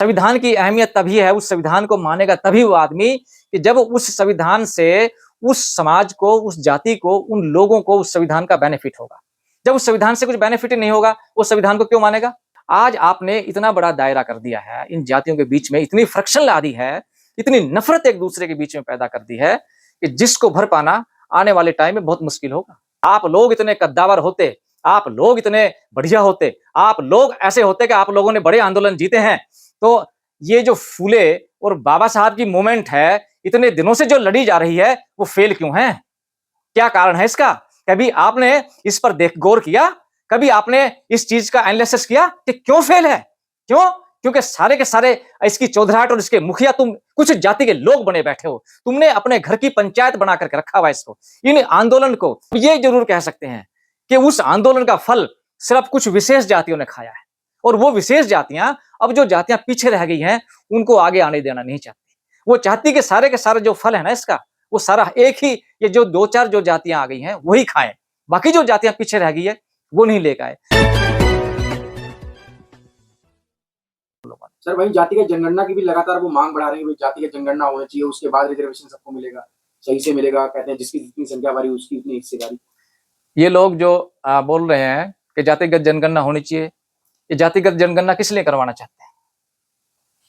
संविधान की अहमियत तभी है, उस संविधान को मानेगा तभी वो आदमी कि जब उस संविधान से उस समाज को, उस जाति को, उन लोगों को उस संविधान का बेनिफिट होगा। जब उस संविधान से कुछ बेनिफिट ही नहीं होगा, उस संविधान को क्यों मानेगा? आज आपने इतना बड़ा दायरा कर दिया है, इन जातियों के बीच में इतनी फ्रिक्शन ला दी है, इतनी नफरत एक दूसरे के बीच में पैदा कर दी है कि जिसको भर पाना आने वाले टाइम में बहुत मुश्किल होगा। आप लोग इतने कद्दावर होते, आप लोग इतने बढ़िया होते, आप लोग ऐसे होते कि आप लोगों ने बड़े आंदोलन जीते हैं, तो ये जो फूले और बाबा साहब की मूवमेंट है, इतने दिनों से जो लड़ी जा रही है, वो फेल क्यों है? क्या कारण है इसका? कभी आपने इस पर गौर किया? कभी आपने इस चीज का एनालिसिस किया कि क्यों फेल है? क्यों? क्योंकि सारे के सारे इसकी चौधराहट और इसके मुखिया तुम कुछ जाति के लोग बने बैठे हो। तुमने अपने घर की पंचायत बना करके रखा हुआ इसको। इन आंदोलन को ये जरूर कह सकते हैं कि उस आंदोलन का फल सिर्फ कुछ विशेष जातियों ने खाया है, और वो विशेष जातियां, अब जो जातियां पीछे रह गई हैं, उनको आगे आने देना नहीं चाहती। वो चाहती कि सारे के सारे जो फल है ना इसका, वो सारा एक ही, ये जो दो चार जो जातियां आ गई हैं वही खाएं, बाकी जो जातियां पीछे रह गई है वो नहीं लेकर आए। सर, वही जातिगत जनगणना की भी लगातार वो मांग बढ़ा रहे हैं, जातिगत जनगणना होनी चाहिए, उसके बाद रिजर्वेशन सबको मिलेगा, सही से मिलेगा। कहते हैं जिसकी जितनी संख्या बारी उसकी उतनी हिस्सेदारी। ये लोग जो बोल रहे हैं कि जातिगत जनगणना होनी चाहिए, ये जातिगत जनगणना किस लिए करवाना चाहते हैं?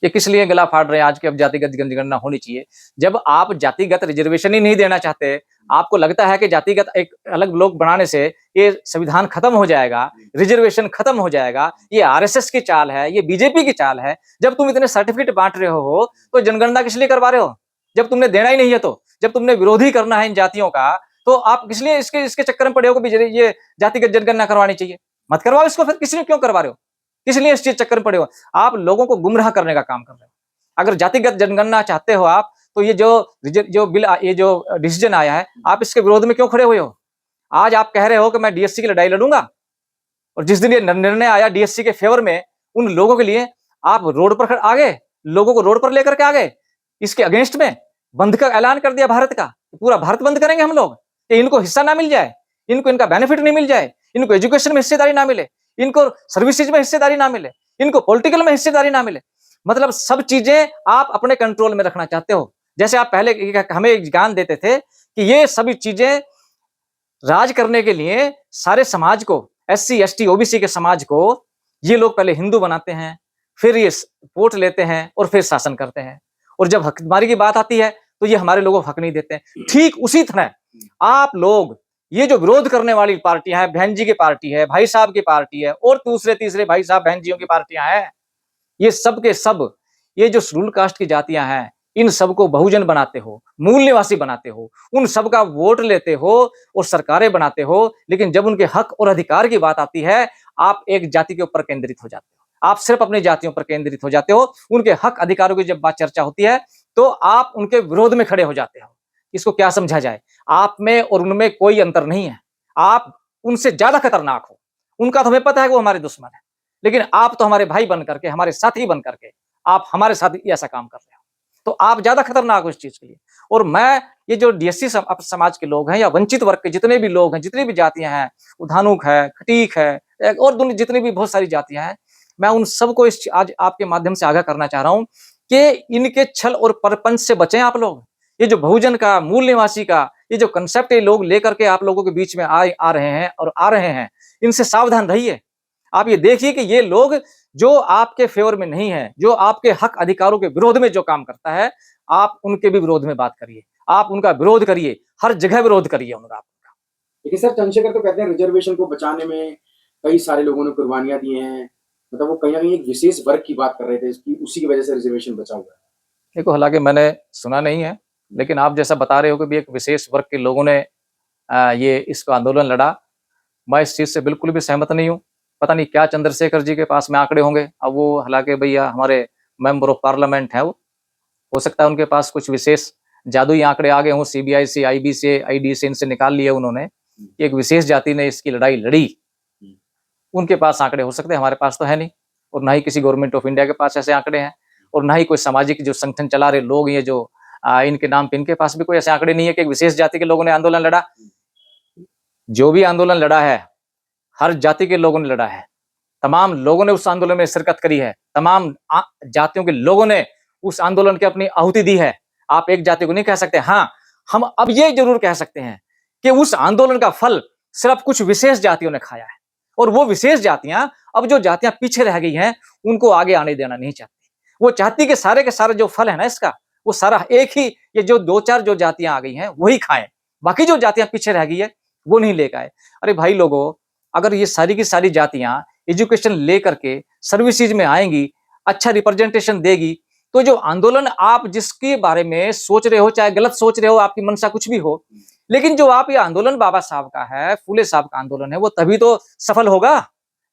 ये किस लिए गला फाड़ रहे हैं आज के अब जातिगत जनगणना होनी चाहिए? जब आप जातिगत रिजर्वेशन ही नहीं देना चाहते, आपको लगता है कि जातिगत एक अलग लोग बनाने से ये संविधान खत्म हो जाएगा, रिजर्वेशन खत्म हो जाएगा, ये आरएसएस की चाल है, ये बीजेपी की चाल है। जब तुम इतने सर्टिफिकेट बांट रहे हो तो जनगणना किस लिए करवा रहे हो? जब तुमने देना ही नहीं है, तो जब तुमने विरोधी करना है इन जातियों का, तो आप किस लिए इसके इसके चक्कर में पड़े हो कि ये जातिगत जनगणना करवानी चाहिए? मत करवाओ इसको, फिर किस लिए क्यों करवा रहे हो? किस लिए इस चीज चक्कर में पड़े हो? आप लोगों को गुमराह करने का काम कर रहे हो। अगर जातिगत जनगणना चाहते हो आप, तो ये जो बिल, ये जो डिसीजन आया है, आप इसके विरोध में क्यों खड़े हुए हो? आज आप कह रहे हो कि मैं डीएससी की लड़ाई लड़ूंगा, और जिस दिन ये निर्णय आया डीएससी के फेवर में, उन लोगों के लिए आप रोड पर आ गए, लोगों को रोड पर लेकर के आ गए, इसके अगेंस्ट में बंद का ऐलान कर दिया भारत का। पूरा भारत बंद करेंगे हम लोग कि इनको हिस्सा ना मिल जाए, इनको इनका बेनिफिट नहीं मिल जाए, इनको एजुकेशन में हिस्सेदारी ना मिले, इनको सर्विसेज में हिस्सेदारी ना मिले, इनको पॉलिटिकल में हिस्सेदारी ना मिले। मतलब सब चीजें आप अपने कंट्रोल में रखना चाहते हो। जैसे आप पहले हमें ज्ञान देते थे कि ये सभी चीजें राज करने के लिए सारे समाज को, एससी एसटी ओबीसी के समाज को, ये लोग पहले हिंदू बनाते हैं, फिर ये वोट लेते हैं और फिर शासन करते हैं, और जब हकदारी की बात आती है तो ये हमारे लोगों को हक नहीं देते हैं। ठीक उसी तरह आप लोग, ये जो विरोध करने वाली पार्टियां हैं, बहन जी की पार्टी है, भाई साहब की पार्टी है, और दूसरे तीसरे भाई साहब बहन जियों की पार्टियां हैं, ये सब के सब, ये जो शेड्यूल कास्ट की जातियां हैं, इन सबको बहुजन बनाते हो, मूल निवासी बनाते हो, उन सबका वोट लेते हो और सरकारें बनाते हो, लेकिन जब उनके हक और अधिकार की बात आती है, आप एक जाति के ऊपर केंद्रित हो जाते हो। आप सिर्फ अपनी जातियों पर केंद्रित हो जाते हो। उनके हक अधिकारों की जब बात चर्चा होती है तो आप उनके विरोध में खड़े हो जाते हो। इसको क्या समझा जाए? आप में और उनमें कोई अंतर नहीं है। आप उनसे ज्यादा खतरनाक हो। उनका तो हमें पता है कि वो हमारे दुश्मन है, लेकिन आप तो हमारे भाई बन करके, हमारे साथी बन करके, आप हमारे साथ ऐसा काम कर रहे हो, तो आप ज्यादा खतरनाक हो इस चीज के लिए। और मैं, ये जो डीएससी समाज के लोग हैं या वंचित वर्ग के जितने भी लोग हैं, जितनी भी जातियां हैं, धानुक है, खटीक है, और जितनी भी बहुत सारी जातियां हैं, मैं उन सबको आज आपके माध्यम से आगाह करना चाह रहा हूं कि इनके छल और परपंच से बचें आप लोग। ये जो बहुजन का, मूल निवासी का, ये जो कंसेप्ट ये लोग लेकर के आप लोगों के बीच में आ रहे हैं, इनसे सावधान रहिए। आप ये देखिए कि ये लोग जो आपके फेवर में नहीं है, जो आपके हक अधिकारों के विरोध में जो काम करता है, आप उनके भी विरोध में बात करिए, आप उनका विरोध करिए, हर जगह विरोध करिए उनका। लेकिन सर, चंद्रशेखर तो कहते हैं रिजर्वेशन को बचाने में कई सारे लोगों ने कुर्बानियां दी हैं, मतलब वो कहीं ना कहीं एक विशेष वर्ग की बात कर रहे थे कि उसी की वजह से रिजर्वेशन बचा हुआ है। देखो, हालांकि मैंने सुना नहीं है, लेकिन आप जैसा बता रहे हो कि भी एक विशेष वर्ग के लोगों ने ये इसको आंदोलन लड़ा, मैं इस चीज से बिल्कुल भी सहमत नहीं हूँ। पता नहीं क्या चंद्रशेखर जी के पास में आंकड़े होंगे। अब वो हालांकि भैया हमारे मेंबर ऑफ पार्लियामेंट है, वो हो सकता है उनके पास कुछ विशेष जादुई आंकड़े आ गए हों, सीबीआई से, आईबी से, आईडी से, इनसे निकाल लिए उन्होंने, एक विशेष जाति ने इसकी लड़ाई लड़ी। उनके पास आंकड़े हो सकते हैं, हमारे पास तो है नहीं, और ना ही किसी गवर्नमेंट ऑफ इंडिया के पास ऐसे आंकड़े हैं, और ना ही कोई सामाजिक जो संगठन चला रहे लोग, ये जो इनके नाम पे, इनके पास भी कोई ऐसे आंकड़े नहीं है कि एक विशेष जाति के लोगों ने आंदोलन लड़ा। जो भी आंदोलन लड़ा है, हर जाति के लोगों ने लड़ा है, तमाम लोगों ने उस आंदोलन में शिरकत करी है, तमाम जातियों के लोगों ने उस आंदोलन की अपनी आहुति दी है। आप एक जाति को नहीं कह सकते। हाँ, हम अब ये जरूर कह सकते हैं कि उस आंदोलन का फल सिर्फ कुछ विशेष जातियों ने खाया है, और वो विशेष जातियां, अब जो जातियां पीछे रह गई हैं, उनको आगे आने देना नहीं चाहती। वो चाहती कि सारे के सारे जो फल है ना इसका, वो सारा एक ही, ये जो 2-4 जो जातियां आ गई हैं वही खाएं, बाकी जो जातियां पीछे रह गई है वो नहीं लेकर आए। अरे भाई लोगों, अगर ये सारी की सारी जातियां एजुकेशन लेकर के सर्विसेज में आएंगी, अच्छा रिप्रेजेंटेशन देगी, तो जो आंदोलन आप जिसके बारे में सोच रहे हो, चाहे गलत सोच रहे हो, आपकी मंशा कुछ भी हो, लेकिन जो आप ये आंदोलन बाबा साहब का है, फूले साहब का आंदोलन है, वो तभी तो सफल होगा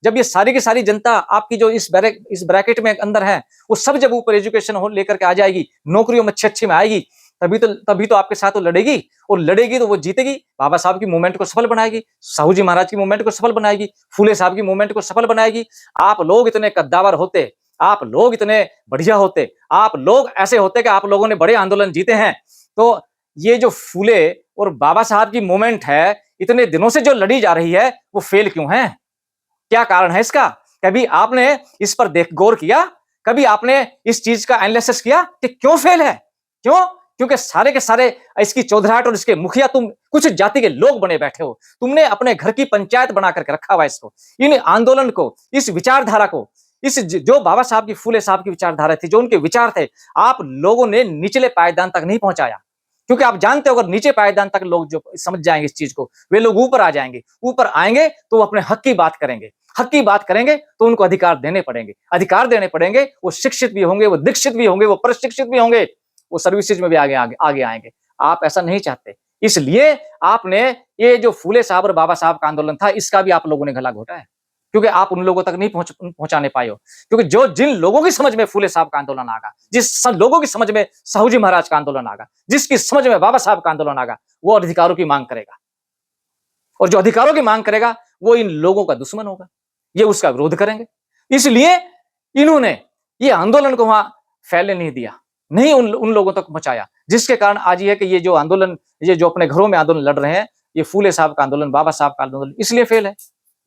जब ये सारी की सारी जनता आपकी जो इस ब्रैकेट में अंदर है, वो सब जब ऊपर एजुकेशन हो लेकर के आ जाएगी, नौकरियों में अच्छी में आएगी, तभी तो आपके साथ वो लड़ेगी, और लड़ेगी तो वो जीतेगी। बाबा साहब की मूवमेंट को सफल बनाएगी, साहू जी महाराज की मूवमेंट को सफल बनाएगी, फूले साहब की मूवमेंट को सफल बनाएगी। आप लोग इतने कद्दावर होते, आप लोग इतने बढ़िया होते, आप लोग ऐसे होते कि आप लोगों ने बड़े आंदोलन जीते हैं, तो ये जो फूले और बाबा साहब की मूवमेंट है, इतने दिनों से जो लड़ी जा रही है, वो फेल क्यों है? क्या कारण है इसका? कभी आपने इस पर गौर किया? कभी आपने इस चीज का एनालिसिस किया कि क्यों फेल है? क्यों? क्योंकि सारे के सारे इसकी चौधराहट और इसके मुखिया तुम कुछ जाति के लोग बने बैठे हो। तुमने अपने घर की पंचायत बना करके रखा हुआ इसको, इन आंदोलन को, इस विचारधारा को, इस जो बाबा साहब की, फूले साहब की विचारधारा थी, जो उनके विचार थे, आप लोगों ने निचले पायदान तक नहीं पहुंचाया। क्योंकि आप जानते हो अगर नीचे पायदान तक लोग जो समझ जाएंगे इस चीज को, वे लोग ऊपर आ जाएंगे। ऊपर आएंगे तो वो अपने हक की बात करेंगे, हक की बात करेंगे तो उनको अधिकार देने पड़ेंगे, अधिकार देने पड़ेंगे। वो शिक्षित भी होंगे, वो दीक्षित भी होंगे, वो प्रशिक्षित भी होंगे, वो सर्विसेज में भी आगे आएंगे। आप ऐसा नहीं चाहते, इसलिए आपने ये जो फूले साहब और बाबा साहब का आंदोलन था, इसका भी आप लोगों ने गला घोटा है, क्योंकि आप उन लोगों तक नहीं पहुंचाने पाए हो। क्योंकि जिन लोगों की समझ में फूले साहब का आंदोलन आगा, जिस लोगों की समझ में साहू जी महाराज का आंदोलन आगा, जिसकी समझ में बाबा साहब का आंदोलन आगा, वो अधिकारों की मांग करेगा, और जो अधिकारों की मांग करेगा वो इन लोगों का दुश्मन होगा, ये उसका विरोध करेंगे। इसलिए इन्होंने ये आंदोलन को वहां फैलने नहीं दिया, नहीं उन लोगों तक पहुंचाया, जिसके कारण आज ये है कि ये जो आंदोलन, ये जो अपने घरों में आंदोलन लड़ रहे हैं, ये फूले साहब का आंदोलन, बाबा साहब का आंदोलन इसलिए फेल है,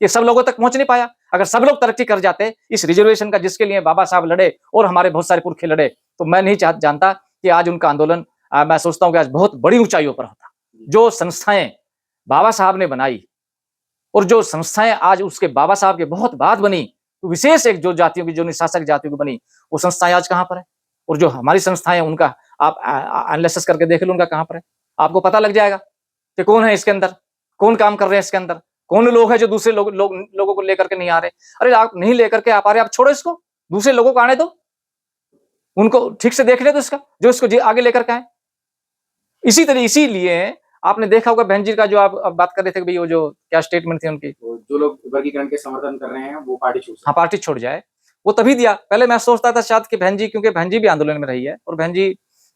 ये सब लोगों तक पहुंच नहीं पाया। अगर सब लोग तरक्की कर जाते इस रिजर्वेशन का, जिसके लिए बाबा साहब लड़े और हमारे बहुत सारे पुरखे लड़े, तो मैं नहीं जानता कि आज उनका आंदोलन, मैं सोचता हूं कि आज बहुत बड़ी ऊंचाइयों पर होता। जो संस्थाएं बाबा साहब ने बनाई, और जो संस्थाएं आज उसके बाबा साहब के बहुत बाद बनी, तो विशेष एक जो जातियों की, जो निशासक जातियों की बनी, वो संस्थाएं आज कहां पर है? और जो हमारी संस्थाएं, उनका आप एनालिसिस करके देख लो, उनका कहां पर है, आपको पता लग जाएगा कि कौन है इसके अंदर, कौन काम कर रहे हैं इसके अंदर, कौन लोग हैं जो दूसरे लोगों को लेकर के नहीं आ रहे। अरे आप नहीं लेकर के आ पा रहे, आप छोड़ो इसको, दूसरे लोगों को आने दो, उनको ठीक से देख ले, तो इसका जो इसको आगे लेकर के आए। इसीलिए आपने देखा होगा बहन जी का, जो आप बात कर रहे थे कि भाई वो जो क्या स्टेटमेंट थी उनकी, जो लोग वर्गीकरण के समर्थन कर रहे हैं वो पार्टी छोड़, हाँ पार्टी छोड़ जाए, वो तभी दिया। पहले मैं सोचता था शायद कि बहन जी, क्योंकि बहन जी भी आंदोलन में रही है, और बहन जी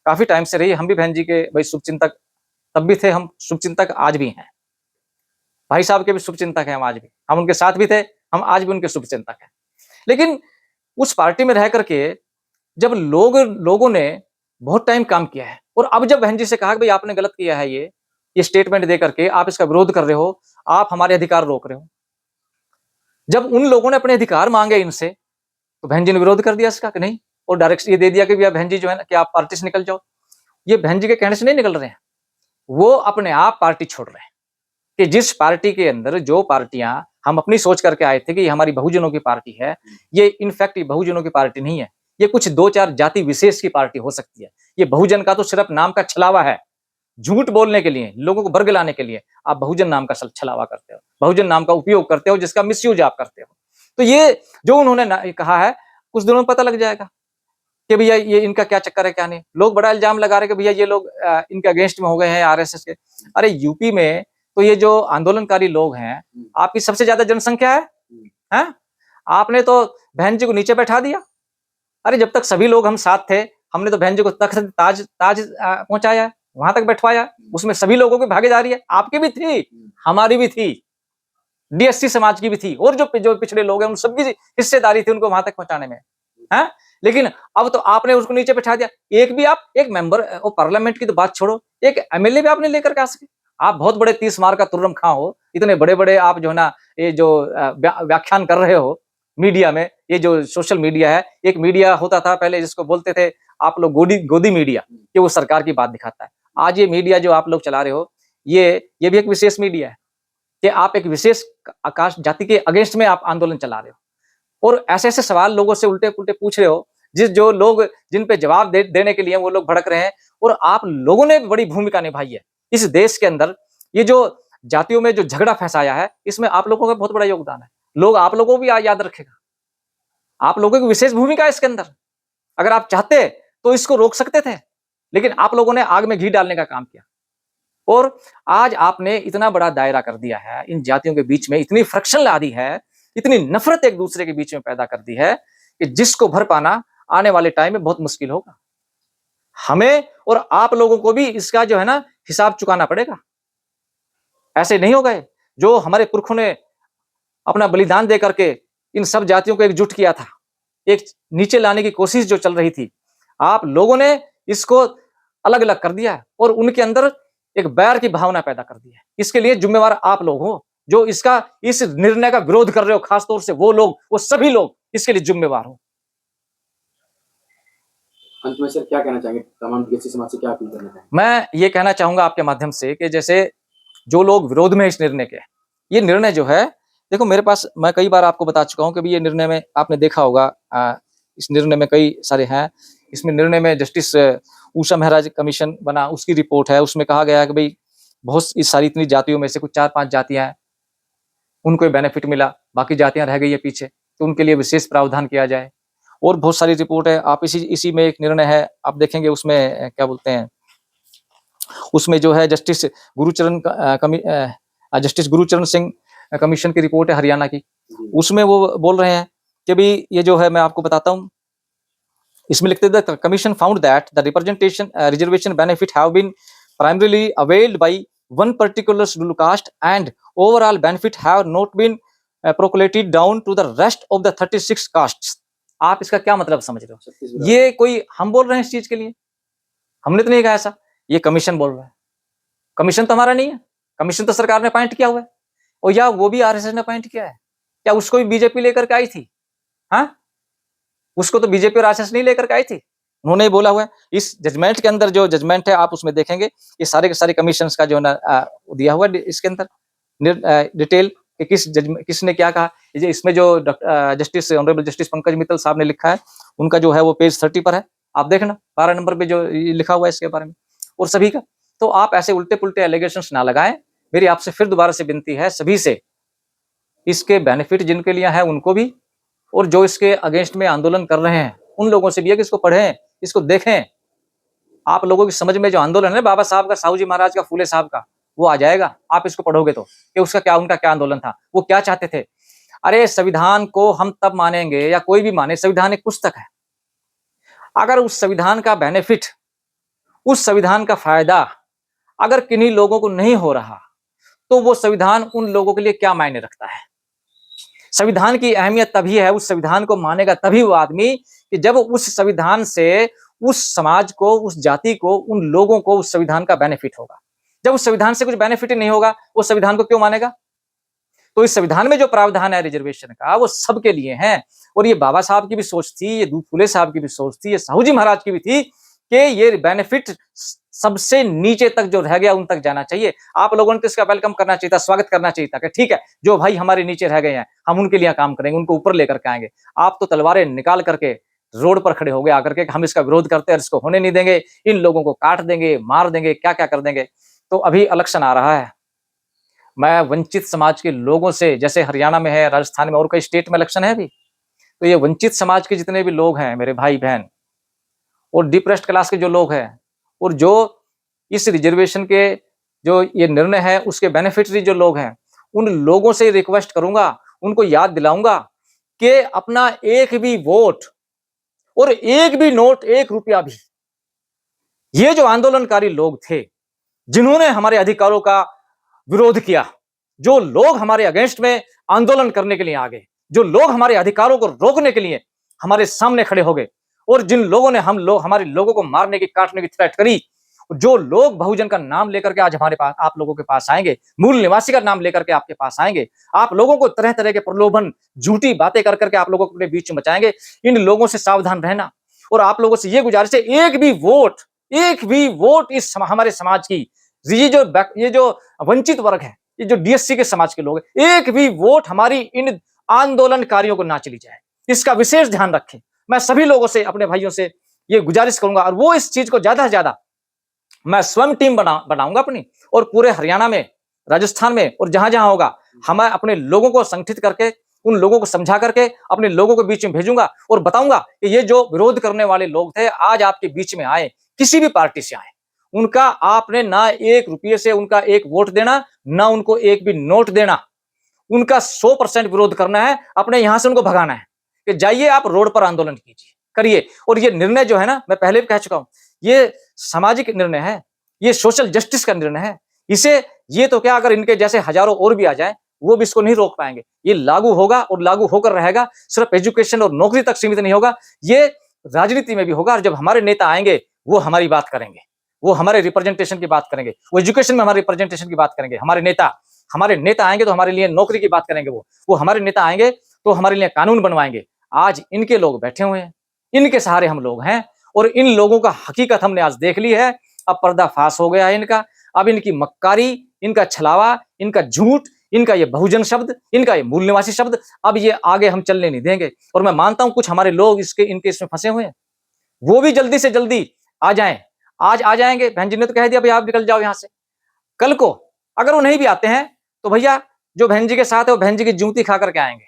काफी टाइम से रही, हम भी बहन जी के भाई शुभचिंतक तब भी थे, हम शुभचिंतक आज भी हैं, भाई साहब के भी शुभचिंतक हैं हम आज भी, हम उनके साथ भी थे, हम आज भी उनके शुभचिंतक हैं। लेकिन उस पार्टी में रह करके जब लोगों ने बहुत टाइम काम किया है, और अब जब बहन जी से कहा कि भाई आपने गलत किया है, ये स्टेटमेंट दे करके आप इसका विरोध कर रहे हो, आप हमारे अधिकार रोक रहे हो, जब उन लोगों ने अपने अधिकार मांगे इनसे, तो बहन जी ने विरोध कर दिया इसका कि नहीं, और डायरेक्ट ये दे दिया कि भैया बहन जी जो है ना, कि आप पार्टी से निकल जाओ। ये बहन जी के कहने से नहीं निकल रहे हैं, वो अपने आप पार्टी छोड़ रहे हैं। कि जिस पार्टी के अंदर, जो पार्टियां हम अपनी सोच करके आए थे कि ये हमारी बहुजनों की पार्टी है, ये इनफैक्ट ये बहुजनों की पार्टी नहीं है, ये कुछ 2-4 जाति विशेष की पार्टी हो सकती है। ये बहुजन का तो सिर्फ नाम का छलावा है, झूठ बोलने के लिए, लोगों को बरगलाने के लिए आप बहुजन नाम का छलावा करते हो, बहुजन नाम का उपयोग करते हो, जिसका मिसयूज आप करते हो। तो ये जो उन्होंने कहा है, कुछ दिनों में पता लग जाएगा कि भैया ये इनका क्या चक्कर है, क्या नहीं। लोग बड़ा इल्जाम लगा रहे कि भैया ये लोग इनके अगेंस्ट में हो गए हैं, आरएसएस के। अरे यूपी में तो ये जो आंदोलनकारी लोग हैं, आपकी सबसे ज्यादा जनसंख्या है? आपने तो बहन जी को नीचे बैठा दिया। अरे जब तक सभी लोग हम साथ थे, हमने तो बहन जी को तख्त ताज पहुंचाया, वहां तक बैठवाया, उसमें सभी लोगों की भागीदारी है, आपकी भी थी, हमारी भी थी, डीएससी समाज की भी थी, और जो पिछड़े लोग हैं उन सबकी हिस्सेदारी थी उनको वहां तक पहुंचाने में, है? लेकिन अब तो आपने उसको नीचे बैठा दिया। एक मेंबर और पार्लियामेंट की तो बात छोड़ो, एक एमएलए भी आपने लेकर के आ सके। आप बहुत बड़े 30 मार का तुर्रम खां हो, इतने बड़े बड़े आप जो है ना, ये जो व्याख्यान कर रहे हो, मीडिया में, ये जो सोशल मीडिया है, एक मीडिया होता था पहले जिसको बोलते थे आप लोग गोदी मीडिया, कि वो सरकार की बात दिखाता है। आज ये मीडिया जो आप लोग चला रहे हो, ये भी एक विशेष मीडिया है कि आप एक विशेष आकाश जाति के अगेंस्ट में आप आंदोलन चला रहे हो और ऐसे-ऐसे सवाल लोगों से उल्टे-पुल्टे पूछ रहे हो, जो लोग जिन पे जवाब देने के लिए वो लोग भड़क रहे हैं, और आप लोगों ने बड़ी भूमिका निभाई है इस देश के अंदर। ये जो जातियों में जो झगड़ा फैसाया है, इसमें आप लोगों का बहुत बड़ा योगदान है। लोग आप लोगों को भी याद रखेगा। आप लोगों की विशेष भूमिका है इसके अंदर। अगर आप चाहते तो इसको रोक सकते थे, लेकिन आप लोगों ने आग में घी डालने का काम किया और आज आपने इतना बड़ा दायरा कर दिया है, इन जातियों के बीच में इतनी फ्रिक्शन ला दी है, इतनी नफरत एक दूसरे के बीच में पैदा कर दी है कि जिसको भर पाना आने वाले टाइम में बहुत मुश्किल होगा। हमें और आप लोगों को भी इसका जो है ना हिसाब चुकाना पड़ेगा। ऐसे नहीं होगा जो हमारे पुरखों ने अपना बलिदान दे करके इन सब जातियों को एकजुट किया था, एक नीचे लाने की कोशिश जो चल रही थी, आप लोगों ने इसको अलग-अलग कर दिया है और उनके अंदर एक बैर की भावना पैदा कर दी है। इसके लिए जिम्मेवार आप लोग हो, जो इस निर्णय का विरोध कर रहे हो, खासतौर से वो लोग, वो सभी लोग इसके लिए जिम्मेवार हो। अंत में सर क्या कहना चाहेंगे, तमाम बीएससी समाज से क्या अपील करना चाहेंगे? मैं ये कहना चाहूंगा आपके माध्यम से कि जैसे जो लोग विरोध में इस निर्णय के, ये निर्णय जो है, देखो मेरे पास, मैं कई बार आपको बता चुका हूं कि ये निर्णय में आपने देखा होगा, इस निर्णय में कई सारे हैं। इसमें निर्णय में जस्टिस उषा महाराज कमीशन बना, उसकी रिपोर्ट है, उसमें कहा गया है कि भाई बहुत इस सारी इतनी जातियों में से कुछ 4-5 जातियां हैं, उनको बेनिफिट मिला, बाकी जातियां रह गई है पीछे, तो उनके लिए विशेष प्रावधान किया जाए। और बहुत सारी रिपोर्ट है, आप इसी में एक निर्णय है, आप देखेंगे उसमें क्या बोलते हैं, उसमें जो है जस्टिस गुरुचरण सिंह कमीशन की रिपोर्ट है हरियाणा की, उसमें वो बोल रहे हैं कि भाई ये जो है, मैं आपको बताता हूं, इसमें लिखते the commission found that the reservation benefit have been primarily availed by one particular scheduled caste and overall benefit have not been percolated down to the rest of the 36 castes. आप इसका क्या मतलब समझ रहे हो? ये कोई हम बोल रहे हैं इस चीज के लिए? हमने तो नहीं कहा ऐसा, ये कमीशन बोल रहा है। कमीशन तो हमारा नहीं है, कमीशन तो सरकार ने अपॉइंट किया हुआ है, और या वो भी आरएसएस ने अपॉइंट किया है, क्या उसको भी बीजेपी लेकर के आई थी? हाँ, उसको तो बीजेपी और आरएसएस नहीं लेकर के आई थी, उन्होंने ही बोला हुआ है। इस जजमेंट के अंदर जो जजमेंट है, आप उसमें देखेंगे, ये सारे के सारे कमीशन का जो ना दिया हुआ है इसके अंदर डिटेल कि किसने क्या कहा। इसमें जो justice honourable justice Pankaj Mittal साहब ने लिखा है, उनका जो है वो पेज 30 पर है, आप देखना 12 नंबर पे जो लिखा हुआ है इसके बारे में, और सभी का। तो आप ऐसे उल्टे पुल्टे एलिगेशंस ना लगाएं। मेरी आपसे फिर दोबारा से विनती है सभी से, इसके बेनिफिट जिनके लिए है उनको भी, और जो इसके अगेंस्ट में आंदोलन कर रहे हैं उन लोगों से भी है कि इसको पढ़ें, इसको देखें। आप लोगों की समझ में जो आंदोलन है बाबा साहब का, साहू जी महाराज का, फूले साहब का, वो आ जाएगा। आप इसको पढ़ोगे तो कि उसका क्या, उनका क्या आंदोलन था, वो क्या चाहते थे। अरे संविधान को हम तब मानेंगे, या कोई भी माने, संविधान एक पुस्तक है, अगर उस संविधान का बेनिफिट, उस संविधान का फायदा अगर किन्हीं लोगों को नहीं हो रहा, तो वो संविधान उन लोगों के लिए क्या मायने रखता है। संविधान की अहमियत तभी है, उस संविधान को मानेगा तभी वो आदमी कि जब उस संविधान से उस समाज को, उस जाति को, उन लोगों को उस संविधान का बेनिफिट होगा। जब उस संविधान से कुछ बेनिफिट नहीं होगा, उस संविधान को क्यों मानेगा। तो इस संविधान में जो प्रावधान है रिजर्वेशन का, वो सबके लिए है। और ये बाबा साहब की भी सोच थी, ये दूध फूले साहब की भी सोच थी, ये साहू जी महाराज की भी थी कि ये बेनिफिट सबसे नीचे तक जो रह गया उन तक जाना चाहिए। आप लोगों ने तो इसका वेलकम करना चाहिए था, स्वागत करना चाहिए था कि ठीक है, जो भाई हमारे नीचे रह गए हैं हम उनके लिए काम करेंगे, उनको ऊपर लेकर के आएंगे। आप तो तलवारें निकाल करके रोड पर खड़े हो गए आकर के, हम इसका विरोध करते हैं, इसको होने नहीं देंगे, इन लोगों को काट देंगे, मार देंगे, क्या क्या कर देंगे। तो अभी इलेक्शन आ रहा है, मैं वंचित समाज के लोगों से, जैसे हरियाणा में है, राजस्थान में और कई स्टेट में इलेक्शन है अभी, तो ये वंचित समाज के जितने भी लोग हैं मेरे भाई बहन, और डिप्रेस्ड क्लास के जो लोग हैं, और जो इस रिजर्वेशन के जो ये निर्णय है उसके बेनिफिटरी जो लोग हैं, उन लोगों से रिक्वेस्ट करूंगा, उनको याद दिलाऊंगा कि अपना एक भी वोट और एक भी नोट, 1 रुपया भी, ये जो आंदोलनकारी लोग थे जिन्होंने हमारे अधिकारों का विरोध किया, जो लोग हमारे अगेंस्ट में आंदोलन करने के लिए आ गए, जो लोग हमारे अधिकारों को रोकने के लिए हमारे सामने खड़े हो गए, और जिन लोगों ने हमारे लोगों को मारने की, काटने की थ्रेट करी, जो लोग बहुजन का नाम लेकर के आज हमारे पास, आप लोगों के पास आएंगे, मूल निवासी का नाम लेकर के आपके पास आएंगे, आप लोगों को तरह तरह के प्रलोभन, झूठी बातें कर करके आप लोगों को अपने बीच में बचाएंगे, इन लोगों से सावधान रहना। और आप लोगों से ये गुजारिश है, एक भी वोट इस हमारे समाज की, ये जो वंचित वर्ग है, ये जो डीएससी के समाज के लोग हैं, एक भी वोट हमारी इन आंदोलनकारियों को ना चली जाए, इसका विशेष ध्यान रखें। मैं सभी लोगों से, अपने भाइयों से ये गुजारिश करूंगा, और वो इस चीज को ज्यादा से ज्यादा, मैं स्वयं टीम बनाऊंगा अपनी, और पूरे हरियाणा में, राजस्थान में, और जहां जहां होगा, हम अपने लोगों को संगठित करके, उन लोगों को समझा करके अपने लोगों के बीच में भेजूंगा और बताऊंगा कि ये जो विरोध करने वाले लोग थे, आज आपके बीच में आए, किसी भी पार्टी से आए, उनका आपने ना 1 रुपये से उनका 1 वोट देना, ना उनको 1 भी नोट देना, उनका 100% विरोध करना है, अपने यहां से उनको भगाना है कि जाइए आप रोड पर आंदोलन कीजिए, करिए। और ये निर्णय जो है ना, मैं पहले भी कह चुका हूं, ये सामाजिक निर्णय है, ये सोशल जस्टिस का निर्णय है। इसे, ये तो क्या, अगर इनके जैसे हजारों और भी आ जाए, वो भी इसको नहीं रोक पाएंगे। ये लागू होगा और लागू होकर रहेगा, सिर्फ एजुकेशन और नौकरी तक सीमित नहीं होगा, ये राजनीति में भी होगा। और जब हमारे नेता आएंगे, वो हमारी बात करेंगे, वो हमारे रिप्रेजेंटेशन की बात करेंगे, वो एजुकेशन में हमारे रिप्रेजेंटेशन की बात करेंगे। हमारे नेता आएंगे तो हमारे लिए नौकरी की बात करेंगे, वो हमारे नेता आएंगे तो हमारे लिए कानून बनवाएंगे। आज इनके लोग बैठे हुए हैं, इनके सहारे हम लोग हैं, और इन लोगों का हकीकत हमने आज देख ली है। अब पर्दाफाश हो गया है इनका, अब इनकी मक्कारी, इनका छलावा, इनका झूठ, इनका ये बहुजन शब्द, इनका ये मूल निवासी शब्द, अब ये आगे हम चलने नहीं देंगे। और मैं मानता हूं कुछ हमारे लोग इनके इसमें फंसे हुए हैं, वो भी जल्दी से जल्दी आ जाएं। आज आ जाएंगे, बहन जी ने तो कह दिया भाई आप निकल जाओ यहां से। कल को अगर वो नहीं भी आते हैं तो भैया, जो बहन जी के साथ है वो बहन जी की जूती खा करके आएंगे,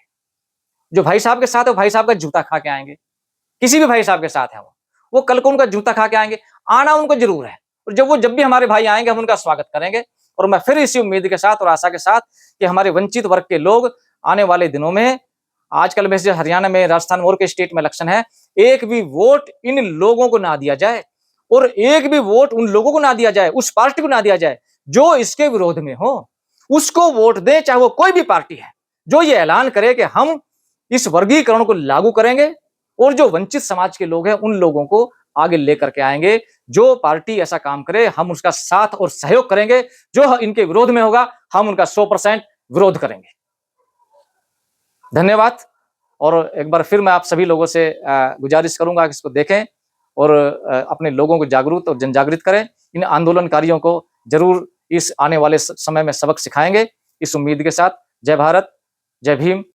जो भाई साहब के साथ है वो भाई साहब का जूता खा के आएंगे। किसी भी भाई साहब के साथ है वो कल को उनका जूता खा के आएंगे। आना उनको जरूर है, और जब भी हमारे भाई आएंगे, हम उनका स्वागत करेंगे। और मैं फिर इसी उम्मीद के साथ और आशा के साथ कि हमारे वंचित वर्ग के लोग आने वाले दिनों में, आजकल वैसे हरियाणा में, राजस्थान और के स्टेट में इलेक्शन है, एक भी वोट इन लोगों को ना दिया जाए, और एक भी वोट उन लोगों को ना दिया जाए, उस पार्टी को ना दिया जाए जो इसके विरोध में हो। उसको वोट दें, चाहे वो कोई भी पार्टी है, जो ये ऐलान करे कि हम इस वर्गीकरण को लागू करेंगे, और जो वंचित समाज के लोग हैं उन लोगों को आगे लेकर के आएंगे। जो पार्टी ऐसा काम करे, हम उसका साथ और सहयोग करेंगे। जो इनके विरोध में होगा, हम उनका 100% विरोध करेंगे। धन्यवाद। और एक बार फिर मैं आप सभी लोगों से गुजारिश करूंगा कि इसको देखें और अपने लोगों को जागरूक और जनजागृत करें। इन आंदोलनकारियों को जरूर इस आने वाले समय में सबक सिखाएंगे, इस उम्मीद के साथ। जय भारत, जय भीम।